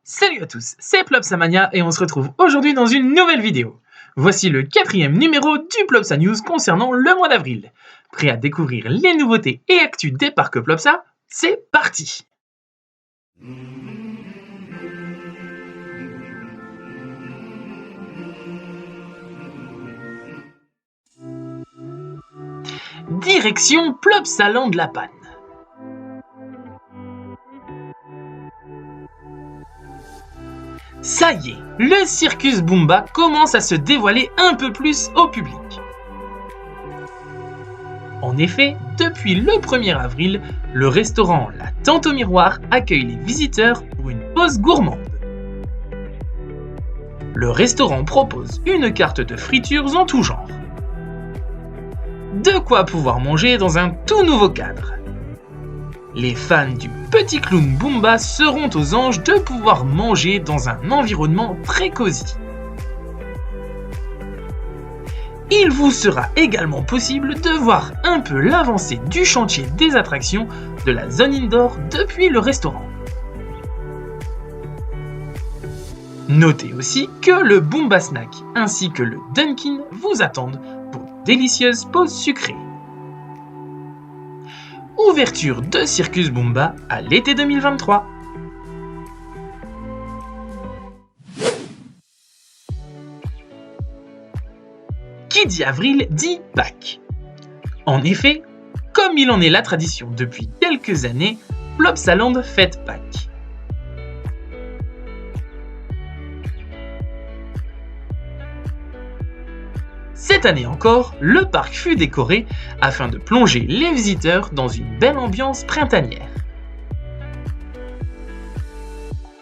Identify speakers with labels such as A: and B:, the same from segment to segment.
A: Salut à tous, c'est Plopsamania et on se retrouve aujourd'hui dans une nouvelle vidéo. Voici le 4e numéro du Plopsa News concernant le mois d'avril. Prêt à découvrir les nouveautés et actus des parcs Plopsa? C'est parti! Direction Plopsaland La Panne. Ça y est, le Circus Bumba commence à se dévoiler un peu plus au public. En effet, depuis le 1er avril, le restaurant La Tente au Miroir accueille les visiteurs pour une pause gourmande. Le restaurant propose une carte de fritures en tout genre. De quoi pouvoir manger dans un tout nouveau cadre. Les fans du petit clown Bumba seront aux anges de pouvoir manger dans un environnement très cosy. Il vous sera également possible de voir un peu l'avancée du chantier des attractions de la zone indoor depuis le restaurant. Notez aussi que le Bumba Snack ainsi que le Dunkin vous attendent pour de délicieuses pauses sucrées. Ouverture de Circus Bumba à l'été 2023. Qui dit avril dit Pâques. En effet, comme il en est la tradition depuis quelques années, Plopsaland fête Pâques. Cette année encore, le parc fut décoré afin de plonger les visiteurs dans une belle ambiance printanière.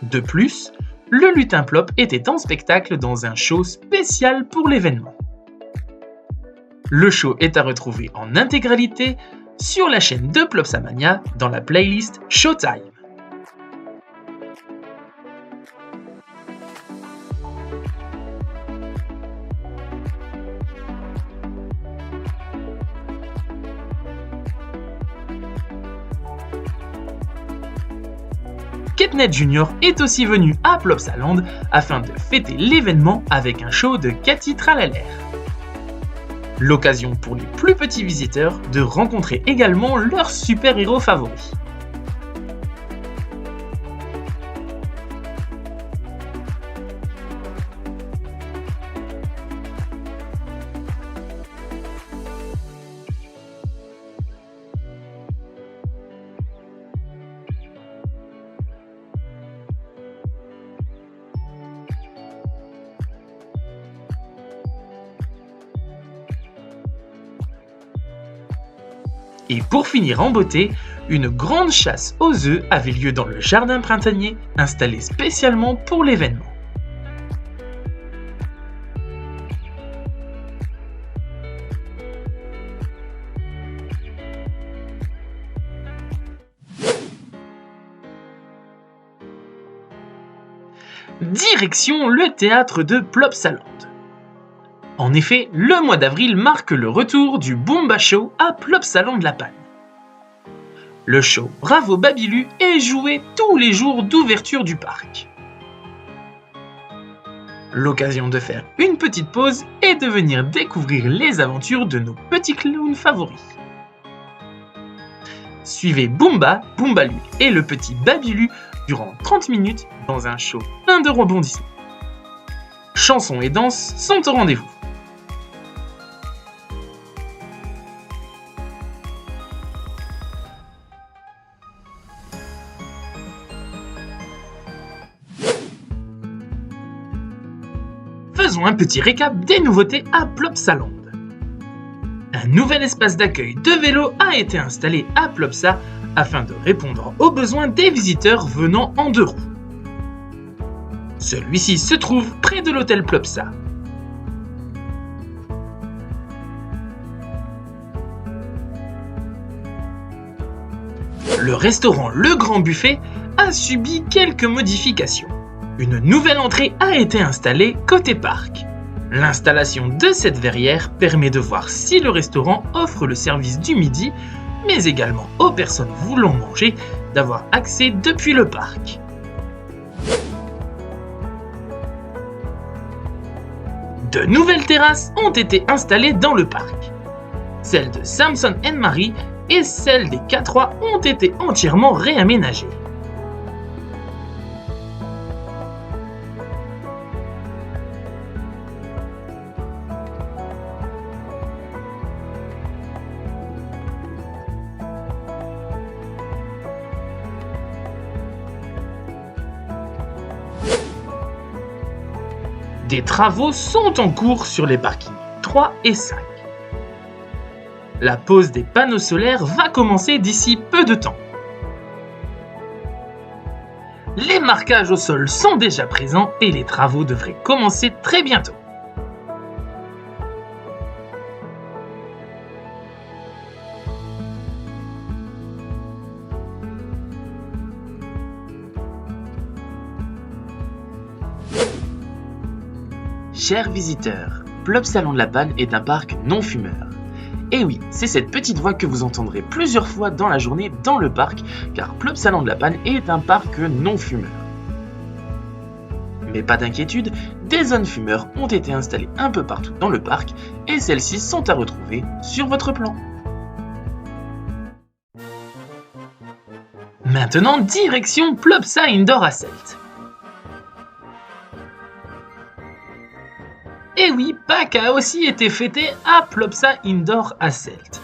A: De plus, le lutin Plop était en spectacle dans un show spécial pour l'événement. Le show est à retrouver en intégralité sur la chaîne de Plopsamania dans la playlist Showtime. Ketnet Junior est aussi venu à Plopsaland afin de fêter l'événement avec un show de Cathy Tralalaire. L'occasion pour les plus petits visiteurs de rencontrer également leur super-héros favori. Et pour finir en beauté, une grande chasse aux œufs avait lieu dans le jardin printanier installé spécialement pour l'événement. Direction le théâtre de Plopsaland. En effet, le mois d'avril marque le retour du Bumba Show à Plopsaland La Panne. Le show Bravo Babylu est joué tous les jours d'ouverture du parc. L'occasion de faire une petite pause et de venir découvrir les aventures de nos petits clowns favoris. Suivez Bumba, Bumbalu et le petit Babylu durant 30 minutes dans un show plein de rebondissements. Chansons et danses sont au rendez-vous. Faisons un petit récap des nouveautés à Plopsaland. Un nouvel espace d'accueil de vélo a été installé à Plopsa afin de répondre aux besoins des visiteurs venant en 2 roues. Celui-ci se trouve près de l'hôtel Plopsa. Le restaurant Le Grand Buffet a subi quelques modifications. Une nouvelle entrée a été installée côté parc. L'installation de cette verrière permet de voir si le restaurant offre le service du midi, mais également aux personnes voulant manger d'avoir accès depuis le parc. De nouvelles terrasses ont été installées dans le parc. Celles de Samson & Marie et celles des K3 ont été entièrement réaménagées. Des travaux sont en cours sur les parkings 3 et 5. La pose des panneaux solaires va commencer d'ici peu de temps. Les marquages au sol sont déjà présents et les travaux devraient commencer très bientôt.
B: Chers visiteurs, Plopsaland de la Panne est un parc non-fumeur. Et oui, c'est cette petite voix que vous entendrez plusieurs fois dans la journée dans le parc, car Plopsaland de la Panne est un parc non-fumeur. Mais pas d'inquiétude, des zones fumeurs ont été installées un peu partout dans le parc, et celles-ci sont à retrouver sur votre plan.
A: Maintenant, direction Plopsa Indoor Asselt. Et oui, Pâques a aussi été fêté à Plopsa Indoor Asselt.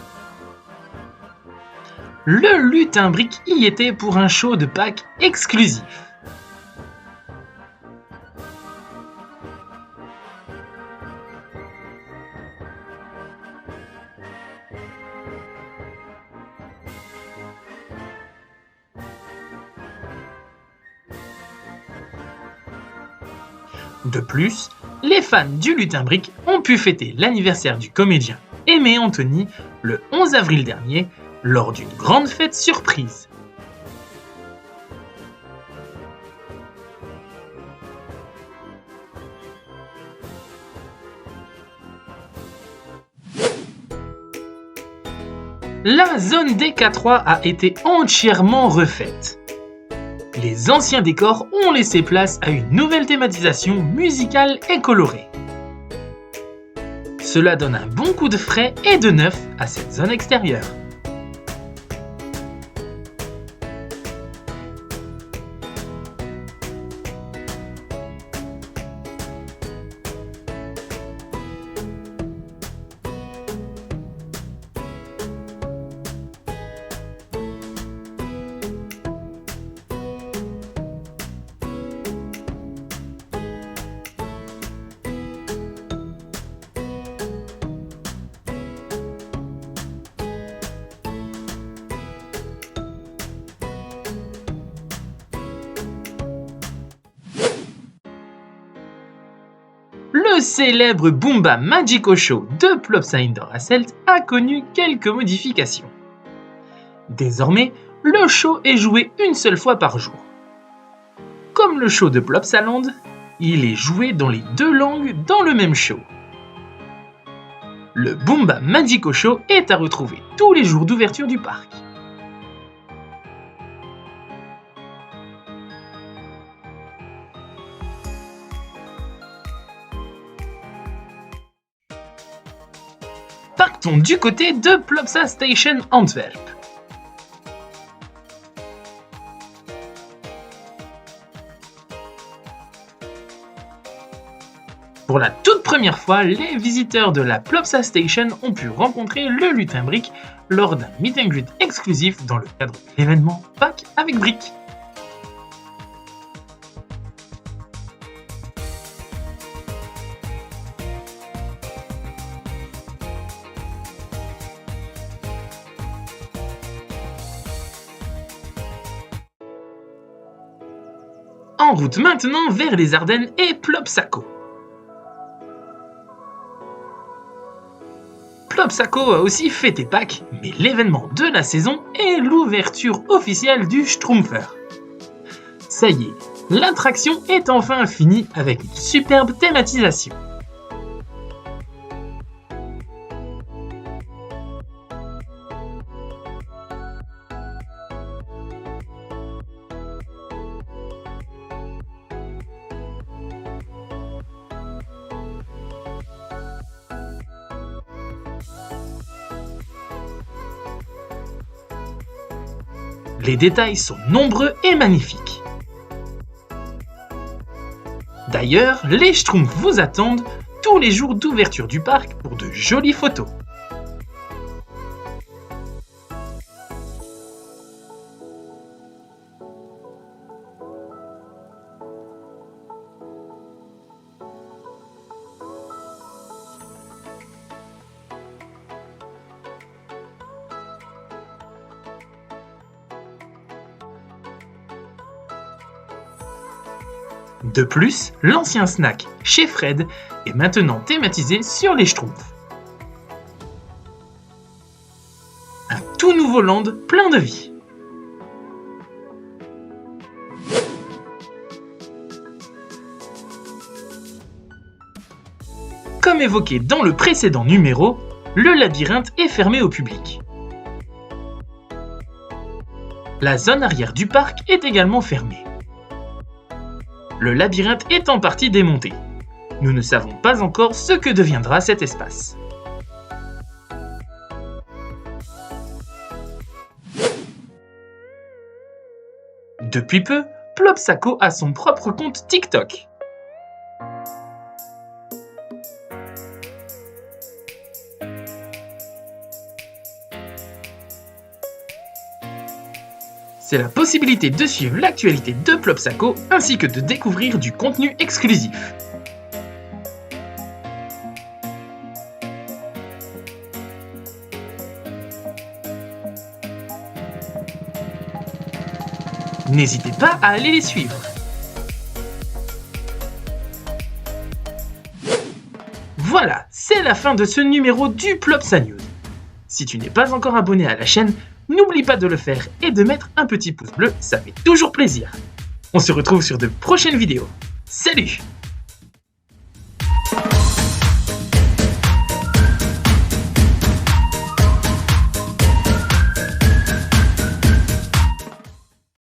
A: Le lutin brick y était pour un show de Pâques exclusif. De plus, les fans du lutin brick ont pu fêter l'anniversaire du comédien Aimé Anthony le 11 avril dernier lors d'une grande fête surprise. La zone des K3 a été entièrement refaite. Les anciens décors ont laissé place à une nouvelle thématisation musicale et colorée. Cela donne un bon coup de frais et de neuf à cette zone extérieure. Le célèbre Boomba Magico Show de Plopsa Indoor Asselt a connu quelques modifications. Désormais, le show est joué une seule fois par jour. Comme le show de Plopsaland, il est joué dans les deux langues dans le même show. Le Boomba Magico Show est à retrouver tous les jours d'ouverture du parc. Partons du côté de Plopsa Station Antwerp. Pour la toute première fois, les visiteurs de la Plopsa Station ont pu rencontrer le lutin brick lors d'un meet and greet exclusif dans le cadre de l'événement Pâques avec Brick. En route maintenant vers les Ardennes et Plopsaco. Plopsaco a aussi fêté Pâques, mais l'événement de la saison est l'ouverture officielle du Schtroumpfer. Ça y est, l'attraction est enfin finie avec une superbe thématisation. Les détails sont nombreux et magnifiques. D'ailleurs, les Schtroumpfs vous attendent tous les jours d'ouverture du parc pour de jolies photos. De plus, l'ancien snack chez Fred est maintenant thématisé sur les Schtroumpfs. Un tout nouveau land plein de vie. Comme évoqué dans le précédent numéro, le labyrinthe est fermé au public. La zone arrière du parc est également fermée. Le labyrinthe est en partie démonté. Nous ne savons pas encore ce que deviendra cet espace. Depuis peu, Plopsaco a son propre compte TikTok. C'est la possibilité de suivre l'actualité de Plopsaco ainsi que de découvrir du contenu exclusif. N'hésitez pas à aller les suivre. Voilà, c'est la fin de ce numéro du Plopsa News. Si tu n'es pas encore abonné à la chaîne, n'oublie pas de le faire et de mettre un petit pouce bleu, ça fait toujours plaisir. On se retrouve sur de prochaines vidéos. Salut!